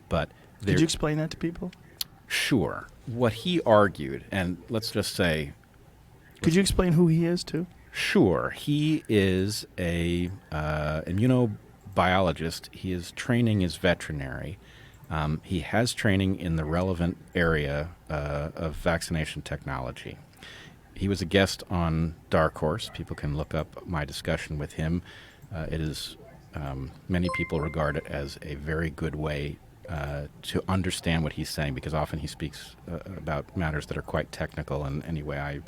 But could you explain that to people? Sure. What he argued, and let's just say... Could you explain who he is, too? Sure. He is a immunobiologist. His training is veterinary. He has training in the relevant area of vaccination technology. He was a guest on Dark Horse. People can look up my discussion with him. It is, many people regard it as a very good way to understand what he's saying, because often he speaks about matters that are quite technical. And anyway, I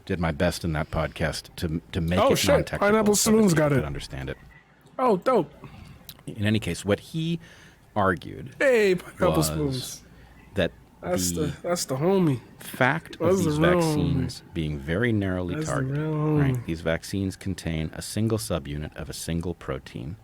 did my best in that podcast to make it non-technical. Pineapple so that Saloon's people got could it. understand it. Oh, dope. In any case, what he argued Hey, Pineapple was Spoons. that That's the homie. fact That's of these the real vaccines being very narrowly That's the targeted, real homie. right? These vaccines contain a single subunit of a single protein,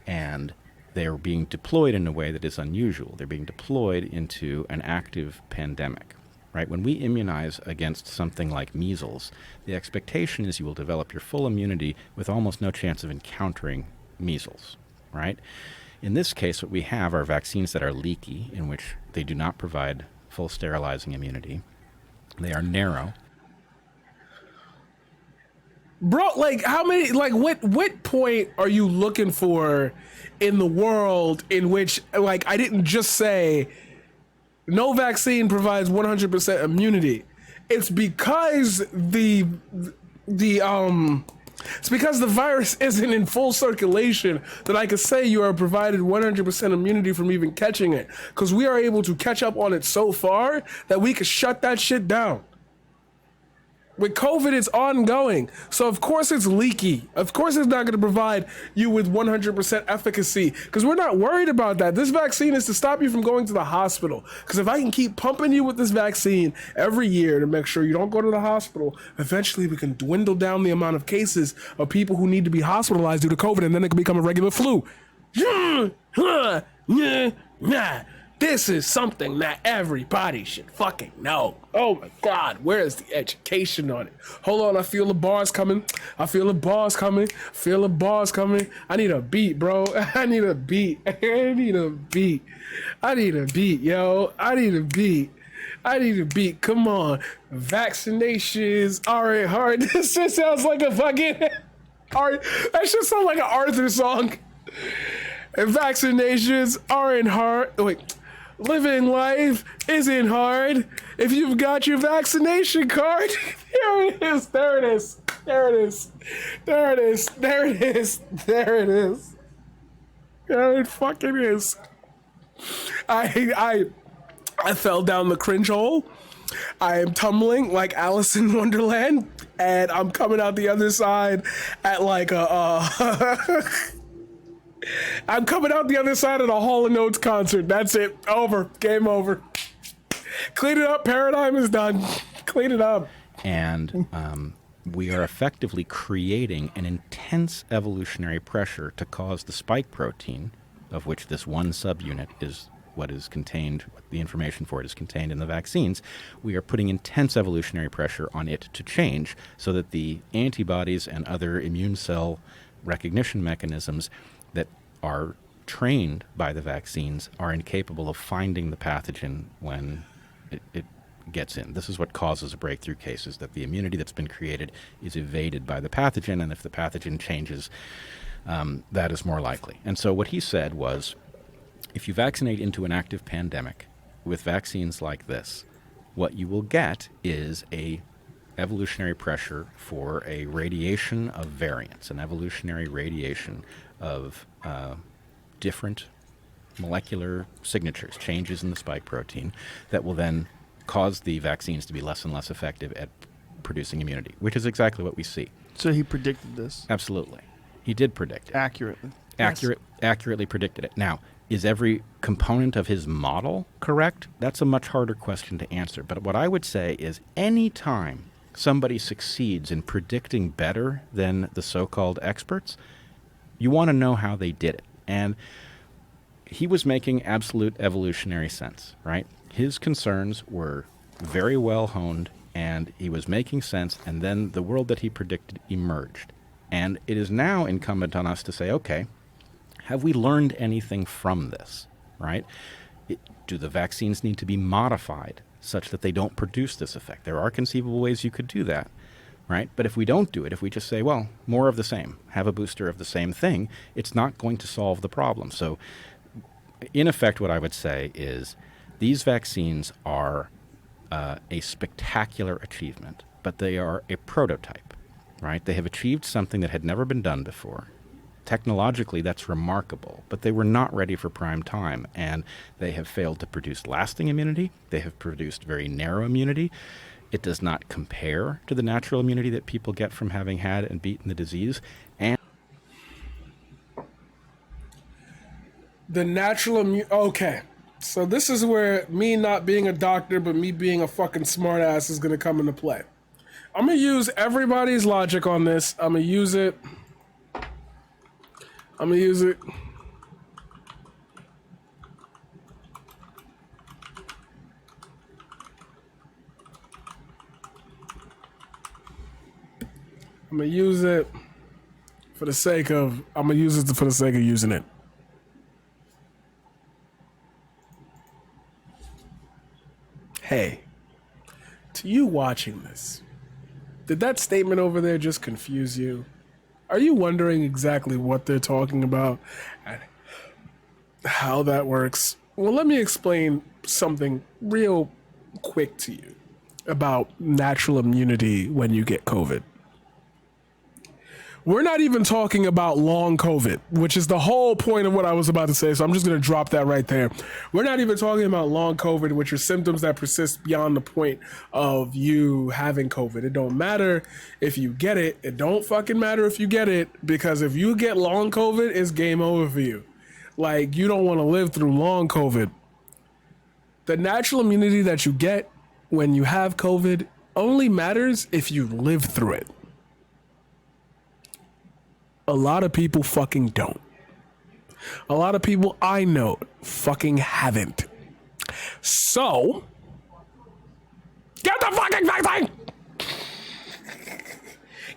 and they're being deployed in a way that is unusual. They're being deployed into an active pandemic, right? When we immunize against something like measles, the expectation is you will develop your full immunity with almost no chance of encountering measles, right? In this case, what we have are vaccines that are leaky, in which they do not provide full sterilizing immunity. They are narrow. Bro, like how many, like what point are you looking for in the world in which, like, I didn't just say no vaccine provides 100% immunity. It's because it's because the virus isn't in full circulation that I could say you are provided 100% immunity from even catching it. Because we are able to catch up on it so far that we could shut that shit down. With COVID, it's ongoing. So, of course, it's leaky. Of course, it's not going to provide you with 100% efficacy, because we're not worried about that. This vaccine is to stop you from going to the hospital. Because if I can keep pumping you with this vaccine every year to make sure you don't go to the hospital, eventually we can dwindle down the amount of cases of people who need to be hospitalized due to COVID, and then it can become a regular flu. This is something that everybody should fucking know. Oh my God, where is the education on it? Hold on, I feel the bars coming. I feel the bars coming. I need a beat, bro. I need a beat, yo. I need a beat. Come on. Vaccinations aren't hard. This just sounds like a fucking... That should sound like an Arthur song. Vaccinations aren't hard. Wait. Living life isn't hard if you've got your vaccination card. There it is. There it fucking is. I fell down the cringe hole. I am tumbling like Alice in Wonderland, and I'm coming out the other side at like I'm coming out the other side of the Hall & Oates concert. That's it. Over. Game over. Clean it up. Paradigm is done. Clean it up. And we are effectively creating an intense evolutionary pressure to cause the spike protein, of which this one subunit is what is contained, the information for it is contained in the vaccines. We are putting intense evolutionary pressure on it to change so that the antibodies and other immune cell recognition mechanisms that are trained by the vaccines are incapable of finding the pathogen when it gets in. This is what causes breakthrough cases, that the immunity that's been created is evaded by the pathogen, and if the pathogen changes, that is more likely. And so what he said was, if you vaccinate into an active pandemic with vaccines like this, what you will get is a evolutionary pressure for a radiation of variants, an evolutionary radiation of different molecular signatures, changes in the spike protein, that will then cause the vaccines to be less and less effective at producing immunity, which is exactly what we see. So he predicted this? Absolutely. He did predict it. Accurately. Accurately predicted it. Now, is every component of his model correct? That's a much harder question to answer. But what I would say is any time somebody succeeds in predicting better than the so-called experts, you want to know how they did it. And he was making absolute evolutionary sense, right? His concerns were very well honed, and he was making sense, and then the world that he predicted emerged. And it is now incumbent on us to say, okay, have we learned anything from this, right? Do the vaccines need to be modified such that they don't produce this effect? There are conceivable ways you could do that, right? But if we don't do it, if we just say, well, more of the same, have a booster of the same thing, it's not going to solve the problem. So in effect, what I would say is these vaccines are a spectacular achievement, but they are a prototype, right? They have achieved something that had never been done before. Technologically, that's remarkable, but they were not ready for prime time, and they have failed to produce lasting immunity. They have produced very narrow immunity. It does not compare to the natural immunity that people get from having had and beaten the disease. And the natural okay. So this is where me not being a doctor, but me being a fucking smartass is going to come into play. I'm going to use everybody's logic on this. I'm going to use it. I'm going to use it. I'm going to use it for the sake of, I'm going to use it for the sake of using it. Hey, to you watching this, did that statement over there just confuse you? Are you wondering exactly what they're talking about and how that works? Well, let me explain something real quick to you about natural immunity when you get COVID. We're not even talking about long COVID, which is the whole point of what I was about to say. So I'm just going to drop that right there. We're not even talking about long COVID, which are symptoms that persist beyond the point of you having COVID. It don't matter if you get it. It don't fucking matter if you get it, because if you get long COVID, it's game over for you. Like, you don't want to live through long COVID. The natural immunity that you get when you have COVID only matters if you live through it. A lot of people fucking don't. A lot of people I know fucking haven't. So, get the fucking vaccine!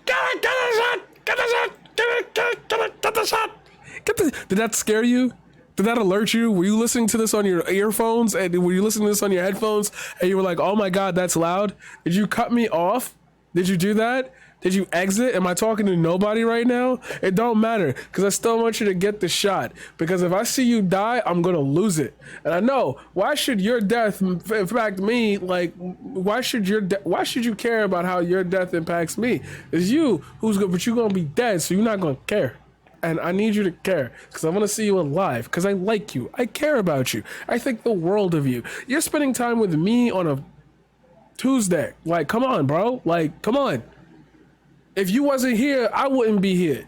Get it, get the shot! Get the shot! Get it, get it, get it, get the shot! Did that scare you? Did that alert you? Were you listening to this on your earphones? And were you listening to this on your headphones? And you were like, oh my God, that's loud? Did you cut me off? Did you do that? Did you exit? Am I talking to nobody right now? It don't matter, because I still want you to get the shot. Because if I see you die, I'm going to lose it. And I know, why should your death impact me? Like, why should you care about how your death impacts me? It's you who's good, but you're going to be dead, so you're not going to care. And I need you to care, because I want to see you alive, because I like you. I care about you. I think the world of you. You're spending time with me on a Tuesday. Like, come on, bro. Like, come on. If you wasn't here, I wouldn't be here.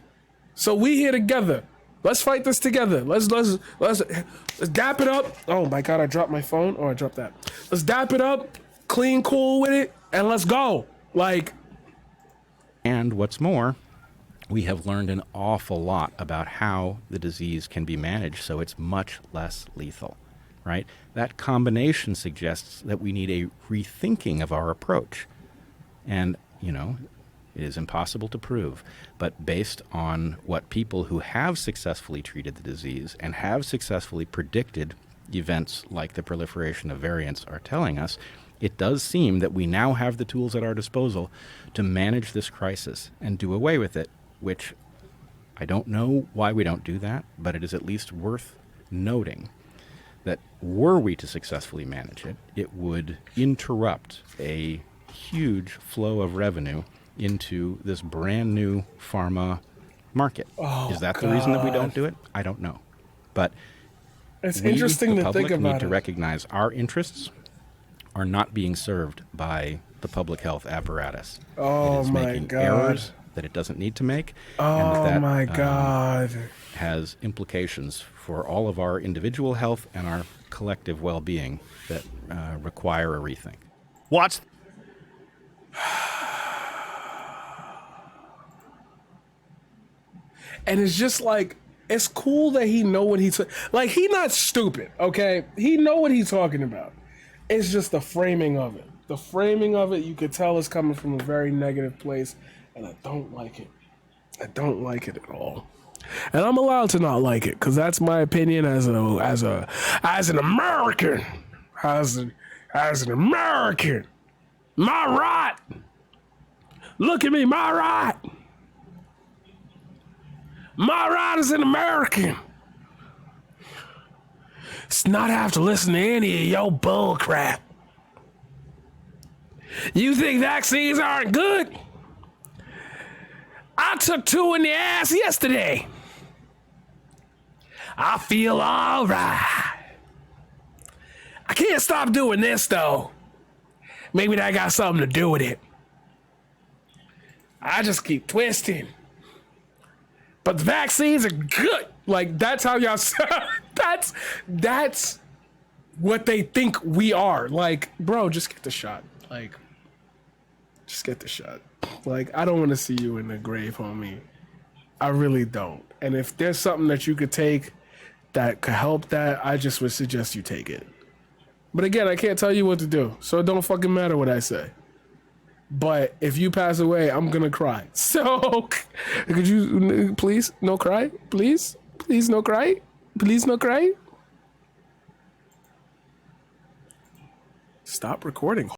So we here together. Let's fight this together. Let's dap it up. Oh my God, I dropped my phone. Oh, I dropped that. Let's dap it up, clean, cool with it, and let's go. Like, and what's more, we have learned an awful lot about how the disease can be managed so it's much less lethal, right? That combination suggests that we need a rethinking of our approach. And, you know, it is impossible to prove, but based on what people who have successfully treated the disease and have successfully predicted events like the proliferation of variants are telling us, it does seem that we now have the tools at our disposal to manage this crisis and do away with it, which I don't know why we don't do that, but it is at least worth noting that were we to successfully manage it, it would interrupt a huge flow of revenue into this brand new pharma market. Oh, is that the reason that we don't do it? I don't know. But it's we, interesting the to think public, about need to it. recognize our interests are not being served by the public health apparatus. Oh it is my making God. errors that it doesn't need to make. Oh and that, my God. has implications for all of our individual health and our collective well-being that require a rethink. Watch. And it's just like, it's cool that he know what he's like. He not stupid, okay? He know what he's talking about. It's just the framing of it. The framing of it, you could tell, is coming from a very negative place, and I don't like it. I don't like it at all. And I'm allowed to not like it because that's my opinion as an American. As an American. My right. Look at me, my right. My right as an American. It's not have to listen to any of your bull crap. You think vaccines aren't good? I took 2 in the ass yesterday. I feel all right. I can't stop doing this though. Maybe that got something to do with it. I just keep twisting. But the vaccines are good. Like, that's how y'all sound. That's what they think we are. Like, bro, just get the shot. Like, just get the shot. Like, I don't want to see you in the grave, homie. I really don't. And if there's something that you could take that could help that, I just would suggest you take it. But again, I can't tell you what to do, so it don't fucking matter what I say. But if you pass away, I'm gonna cry. So, could you please no cry? Please? Please no cry? Please no cry? Stop recording.